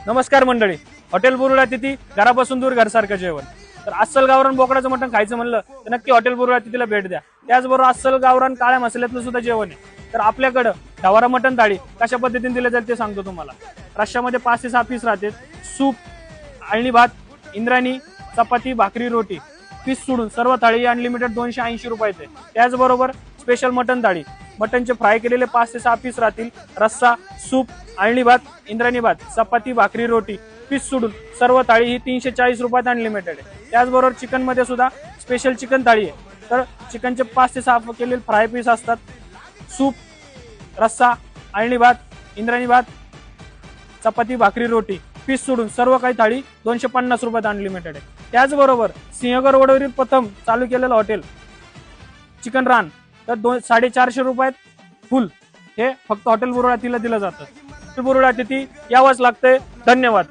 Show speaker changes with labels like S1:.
S1: नमस्कार मंडळी, हॉटेल बुरुडा तिथी घरापासून दूर घरसारखं जेवण। तर अस्सल गावरान बोकडाचं मटण खायचं म्हणलं तर नक्की हॉटेल बुरुडा तिथीला भेट द्या। त्याचबरोबर अस्सल गावरान काळ्या मसाल्यातलं सुद्धा जेवण आहे। तर आपल्याकडं गवारा मटण थाळी कशा पद्धतीने दिली जाईल ते सांगतो तुम्हाला। रश्श्यामध्ये 5 ते 6 पीस राहते, सूप, आळणी भात, इंद्रायणी, चपाती, भाकरी, रोटी, पीस सोडून सर्व थाळी अनलिमिटेड 280 रुपयाचे। त्याचबरोबर स्पेशल मटण थाळी, मटनचे फ्राय केलेले 5 ते 6 पीस राहतील, रस्सा, सूप, आळणी भात, इंद्रायणी भात, चपाती, भाकरी, रोटी, पीस सोडून सर्व थाळी ही 340 रुपयात अनलिमिटेड आहे। त्याचबरोबर चिकन मध्ये सुद्धा स्पेशल चिकन थाळी आहे। तर चिकनचे 5 ते 6 केलेले फ्राय पीस असतात, सूप, रस्सा, आळणी भात, इंद्रायणी भात, चपाती, भाकरी, रोटी, पीस सोडून सर्व काही थाळी 250 रुपयात अनलिमिटेड आहे। त्याचबरोबर सिंहगड रोडवरील प्रथम चालू केलेलं हॉटेल चिकन रान तर 450 रुपयात फुल हे फक्त हॉटेल बुरुडा तिला दिलं जातं। हॉटेल बुरुडा तिथी यावंच लागतंय। धन्यवाद।